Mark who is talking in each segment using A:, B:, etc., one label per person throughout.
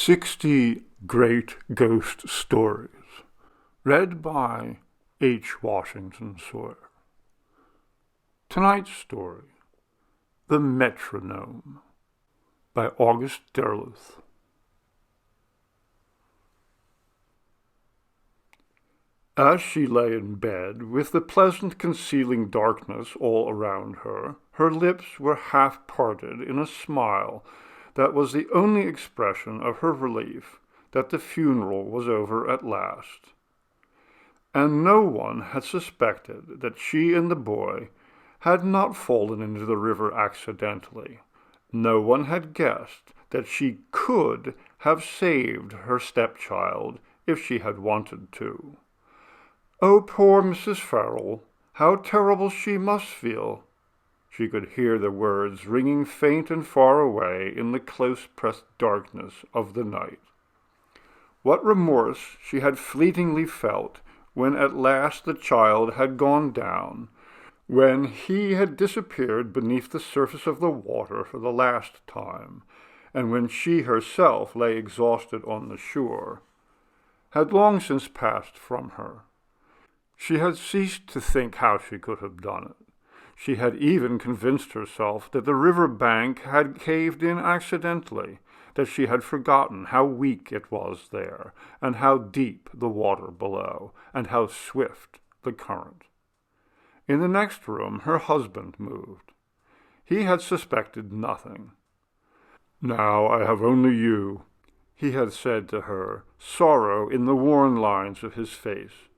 A: 60 Great Ghost Stories, read by H. Washington Sawyer. Tonight's story, The Metronome, by August Derleth. As she lay in bed, with the pleasant concealing darkness all around her, her lips were half parted in a smile that was the only expression of her relief that the funeral was over at last. And no one had suspected that she and the boy had not fallen into the river accidentally. No one had guessed that she could have saved her stepchild if she had wanted to. Oh, poor Mrs. Farrell, how terrible she must feel! She could hear the words ringing faint and far away in the close-pressed darkness of the night. What remorse she had fleetingly felt when at last the child had gone down, when he had disappeared beneath the surface of the water for the last time, and when she herself lay exhausted on the shore, had long since passed from her. She had ceased to think how she could have done it. She had even convinced herself that the river bank had caved in accidentally, that she had forgotten how weak it was there, and how deep the water below, and how swift the current. In the next room her husband moved. He had suspected nothing. "Now I have only you," he had said to her, sorrow in the worn lines of his face.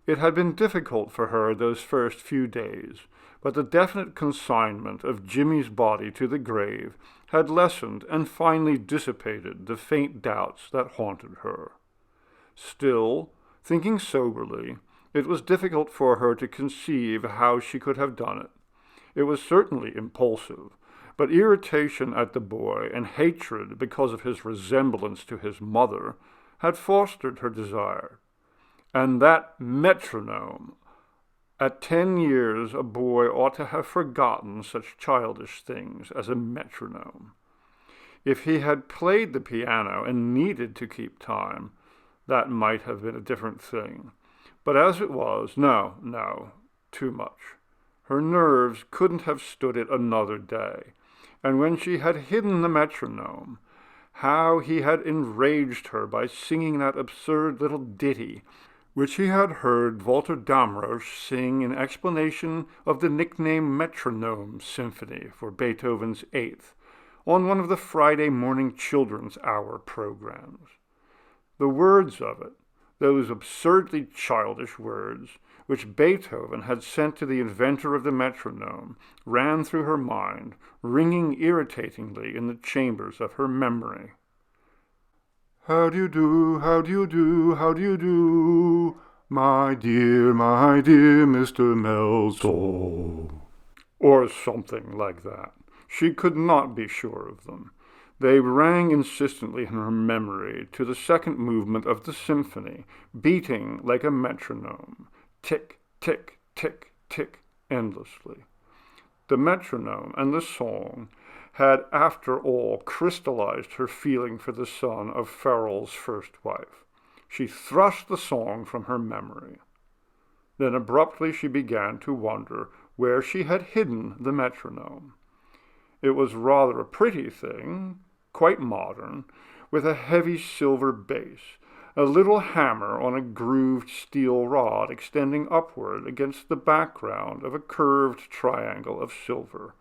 A: It had been difficult for her those first few days, but the definite consignment of Jimmy's body to the grave had lessened and finally dissipated the faint doubts that haunted her. Still, thinking soberly, it was difficult for her to conceive how she could have done it. It was certainly impulsive, but irritation at the boy and hatred because of his resemblance to his mother had fostered her desire. And that metronome! At 10 years, a boy ought to have forgotten such childish things as a metronome. If he had played the piano and needed to keep time, that might have been a different thing. But as it was, no, too much. Her nerves couldn't have stood it another day. And when she had hidden the metronome, how he had enraged her by singing that absurd little ditty which he had heard Walter Damrosch sing in explanation of the nickname Metronome Symphony for Beethoven's Eighth on one of the Friday morning children's hour programs. The words of it, those absurdly childish words, which Beethoven had sent to the inventor of the metronome, ran through her mind, ringing irritatingly in the chambers of her memory. "How do you do, how do you do, how do you do, my dear Mr. Melso?" Or something like that. She could not be sure of them. They rang insistently in her memory to the second movement of the symphony, beating like a metronome, tick, tick, tick, tick, endlessly. The metronome and the song had after all crystallized her feeling for the son of Farrell's first wife. She thrust the song from her memory. Then abruptly she began to wonder where she had hidden the metronome. It was rather a pretty thing, quite modern, with a heavy silver base, a little hammer on a grooved steel rod extending upward against the background of a curved triangle of silver.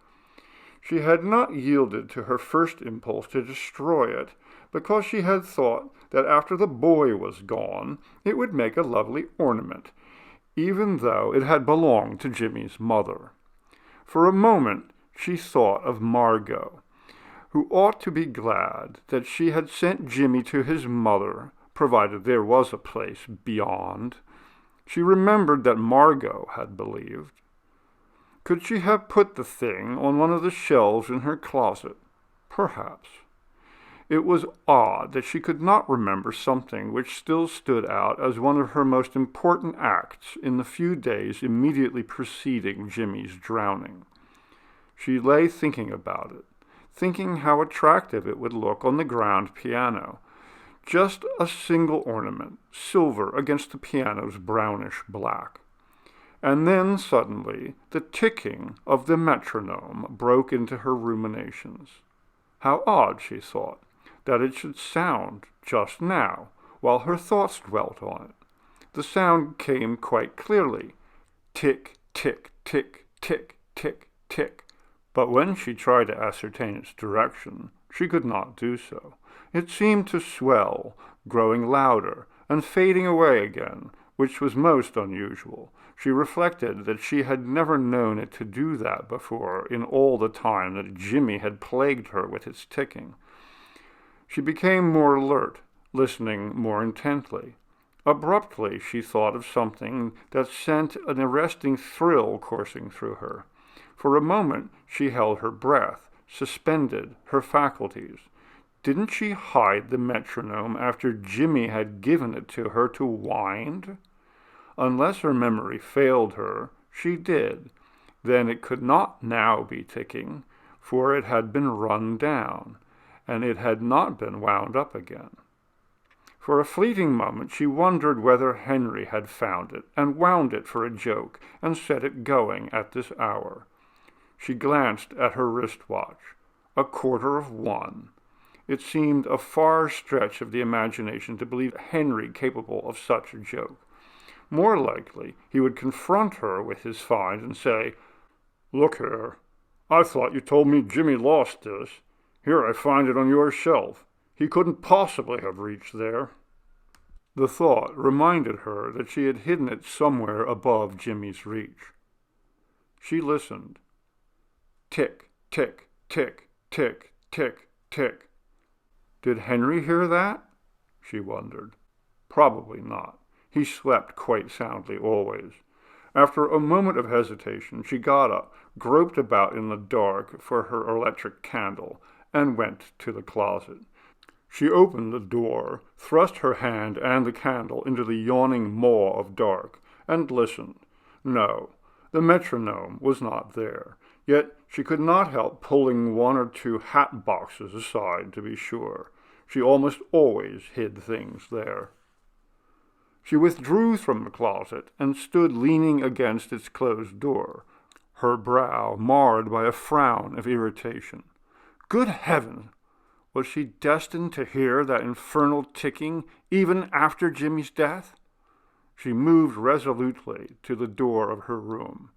A: She had not yielded to her first impulse to destroy it, because she had thought that after the boy was gone, it would make a lovely ornament, even though it had belonged to Jimmy's mother. For a moment she thought of Margot, who ought to be glad that she had sent Jimmy to his mother, provided there was a place beyond. She remembered that Margot had believed. Could she have put the thing on one of the shelves in her closet? Perhaps. It was odd that she could not remember something which still stood out as one of her most important acts in the few days immediately preceding Jimmy's drowning. She lay thinking about it, thinking how attractive it would look on the grand piano, just a single ornament, silver against the piano's brownish black. And then suddenly the ticking of the metronome broke into her ruminations. How odd, she thought, that it should sound just now, while her thoughts dwelt on it. The sound came quite clearly. Tick, tick, tick, tick, tick, tick. But when she tried to ascertain its direction, she could not do so. It seemed to swell, growing louder, and fading away again, which was most unusual. She reflected that she had never known it to do that before in all the time that Jimmy had plagued her with its ticking. She became more alert, listening more intently. Abruptly she thought of something that sent an arresting thrill coursing through her. For a moment she held her breath, suspended her faculties. Didn't she hide the metronome after Jimmy had given it to her to wind? Unless her memory failed her, she did. Then it could not now be ticking, for it had been run down, and it had not been wound up again. For a fleeting moment she wondered whether Henry had found it and wound it for a joke and set it going at this hour. She glanced at her wristwatch. 1:15. It seemed a far stretch of the imagination to believe Henry capable of such a joke. More likely, he would confront her with his find and say, "Look here, I thought you told me Jimmy lost this. Here I find it on your shelf. He couldn't possibly have reached there." The thought reminded her that she had hidden it somewhere above Jimmy's reach. She listened. Tick, tick, tick, tick, tick, tick. Did Henry hear that? She wondered. Probably not. He slept quite soundly always. After a moment of hesitation, she got up, groped about in the dark for her electric candle, and went to the closet. She opened the door, thrust her hand and the candle into the yawning maw of dark, and listened. No, the metronome was not there. Yet she could not help pulling one or two hat boxes aside to be sure. She almost always hid things there. She withdrew from the closet and stood leaning against its closed door, her brow marred by a frown of irritation. Good heavens! Was she destined to hear that infernal ticking even after Jimmy's death? She moved resolutely to the door of her room.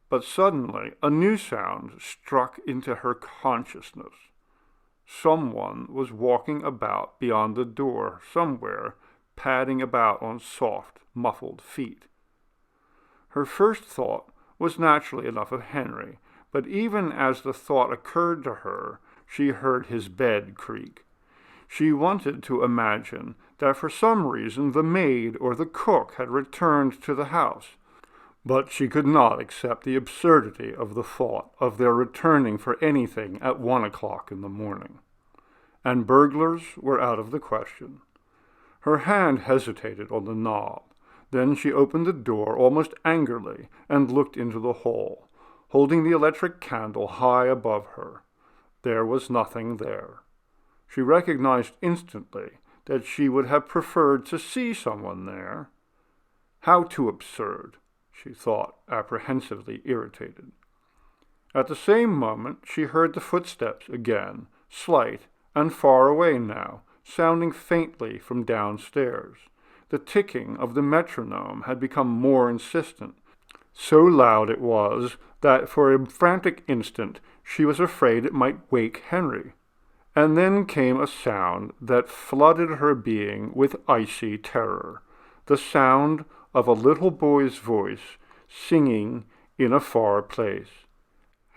A: But suddenly a new sound struck into her consciousness. Someone was walking about beyond the door somewhere, padding about on soft, muffled feet. Her first thought was naturally enough of Henry, but even as the thought occurred to her, she heard his bed creak. She wanted to imagine that for some reason the maid or the cook had returned to the house, but she could not accept the absurdity of the thought of their returning for anything at 1 o'clock in the morning. And burglars were out of the question. Her hand hesitated on the knob. Then she opened the door almost angrily and looked into the hall, holding the electric candle high above her. There was nothing there. She recognized instantly that she would have preferred to see someone there. How too absurd, she thought, apprehensively irritated. At the same moment she heard the footsteps again, slight and far away now, sounding faintly from downstairs. The ticking of the metronome had become more insistent. So loud it was that for a frantic instant she was afraid it might wake Henry. And then came a sound that flooded her being with icy terror, the sound of a little boy's voice singing in a far place.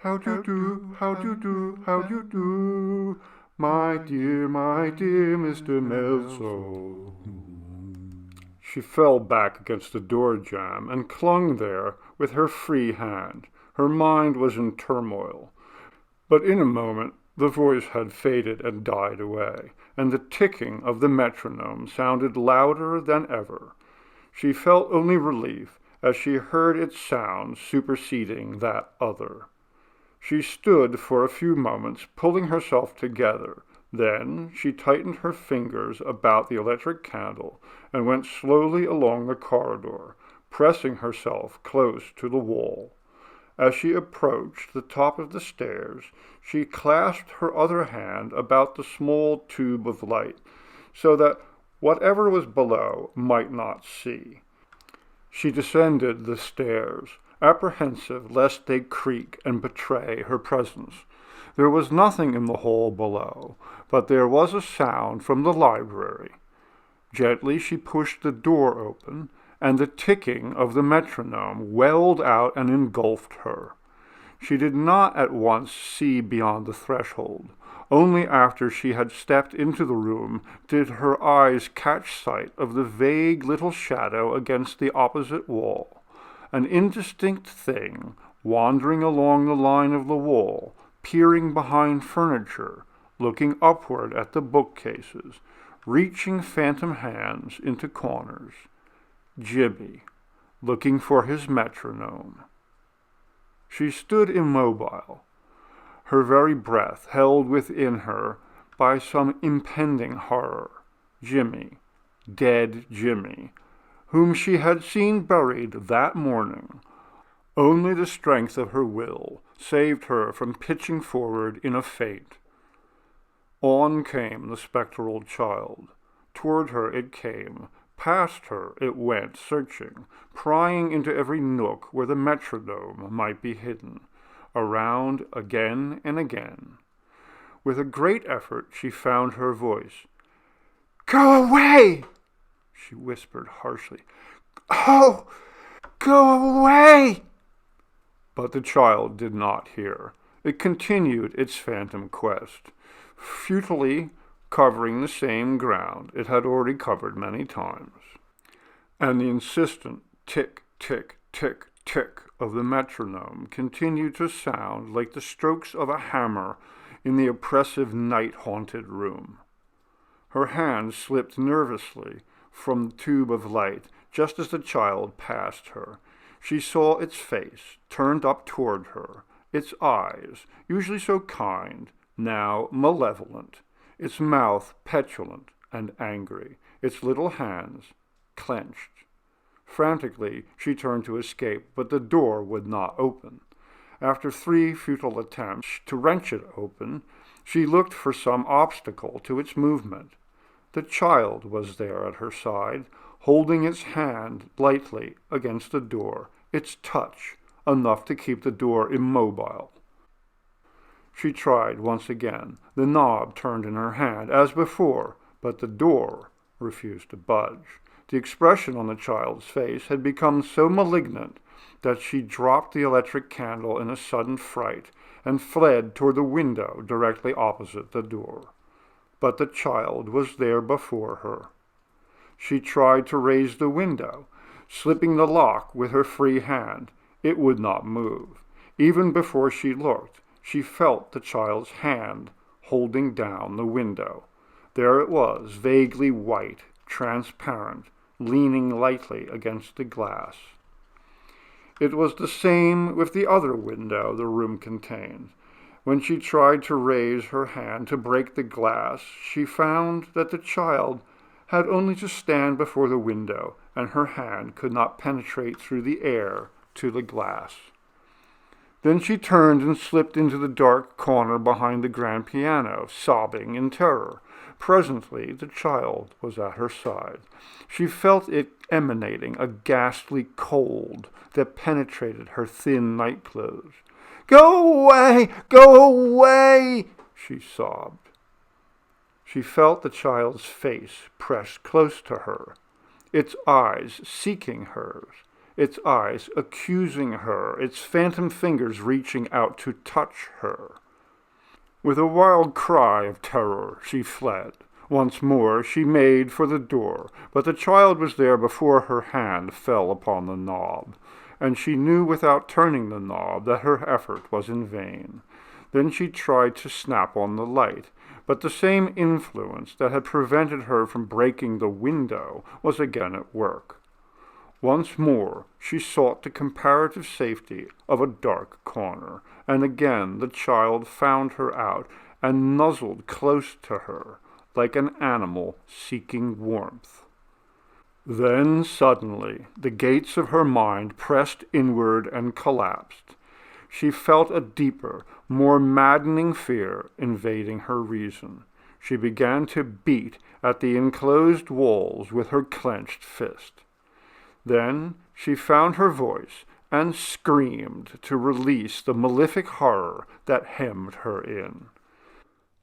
A: How do you do, how do you do, how do you do, my dear Mr. Melso. She fell back against the door jamb and clung there with her free hand. Her mind was in turmoil. But in a moment the voice had faded and died away, and the ticking of the metronome sounded louder than ever. She felt only relief as she heard its sound superseding that other. She stood for a few moments, pulling herself together, Then she tightened her fingers about the electric candle and went slowly along the corridor, pressing herself close to the wall. As she approached the top of the stairs, she clasped her other hand about the small tube of light, so that whatever was below might not see. She descended the stairs, apprehensive lest they creak and betray her presence. There was nothing in the hall below, but there was a sound from the library. Gently she pushed the door open, and the ticking of the metronome welled out and engulfed her. She did not at once see beyond the threshold. Only after she had stepped into the room did her eyes catch sight of the vague little shadow against the opposite wall, an indistinct thing wandering along the line of the wall, peering behind furniture, looking upward at the bookcases, reaching phantom hands into corners. Jimmy, looking for his metronome. She stood immobile, her very breath held within her by some impending horror. Jimmy, dead Jimmy, whom she had seen buried that morning. Only the strength of her will saved her from pitching forward in a faint. On came the spectral child. Toward her it came. Past her it went, searching, prying into every nook where the metronome might be hidden, around again and again. With a great effort she found her voice. "Go away!" she whispered harshly. "Oh, go away!" But the child did not hear. It continued its phantom quest, futilely covering the same ground it had already covered many times. And the insistent tick, tick, tick, tick of the metronome continued to sound like the strokes of a hammer in the oppressive night-haunted room. Her hand slipped nervously from the tube of light just as the child passed her. She saw its face turned up toward her, its eyes, usually so kind, now malevolent, its mouth petulant and angry, its little hands clenched. Frantically, she turned to escape, but the door would not open. After 3 futile attempts to wrench it open, she looked for some obstacle to its movement. The child was there at her side, holding its hand lightly against the door, its touch enough to keep the door immobile. She tried once again. The knob turned in her hand as before, but the door refused to budge. The expression on the child's face had become so malignant that she dropped the electric candle in a sudden fright and fled toward the window directly opposite the door. But the child was there before her. She tried to raise the window, slipping the lock with her free hand. It would not move. Even before she looked, she felt the child's hand holding down the window. There it was, vaguely white, transparent, leaning lightly against the glass. It was the same with the other window the room contained. When she tried to raise her hand to break the glass, she found that the child had only to stand before the window, and her hand could not penetrate through the air to the glass. Then she turned and slipped into the dark corner behind the grand piano, sobbing in terror. Presently the child was at her side. She felt it emanating a ghastly cold that penetrated her thin nightclothes. "Go away! Go away!" she sobbed. She felt the child's face pressed close to her, its eyes seeking hers, its eyes accusing her, its phantom fingers reaching out to touch her. With a wild cry of terror, she fled. Once more she made for the door, but the child was there before her hand fell upon the knob, and she knew without turning the knob that her effort was in vain. Then she tried to snap on the light, but the same influence that had prevented her from breaking the window was again at work. Once more she sought the comparative safety of a dark corner, and again the child found her out and nuzzled close to her, like an animal seeking warmth. Then suddenly the gates of her mind pressed inward and collapsed. She felt a deeper, more maddening fear invading her reason. She began to beat at the enclosed walls with her clenched fist. Then she found her voice and screamed to release the malefic horror that hemmed her in.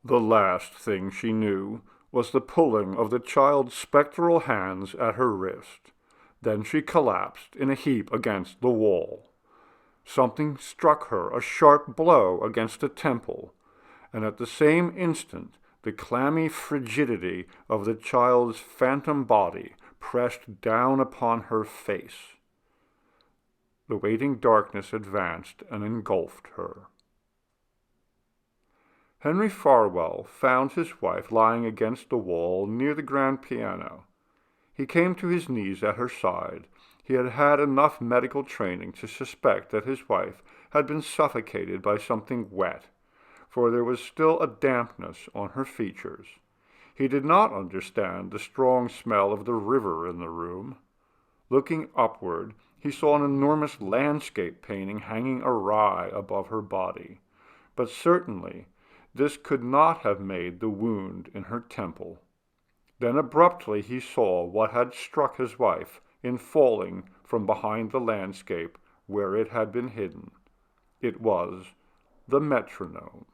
A: The last thing she knew was the pulling of the child's spectral hands at her wrist. Then she collapsed in a heap against the wall. Something struck her a sharp blow against the temple, and at the same instant the clammy frigidity of the child's phantom body pressed down upon her face. The waiting darkness advanced and engulfed her. Henry Farwell found his wife lying against the wall near the grand piano. He came to his knees at her side. He had had enough medical training to suspect that his wife had been suffocated by something wet, for there was still a dampness on her features. He did not understand the strong smell of the river in the room. Looking upward, he saw an enormous landscape painting hanging awry above her body, but certainly this could not have made the wound in her temple. Then abruptly he saw what had struck his wife in falling from behind the landscape where it had been hidden. It was the metronome.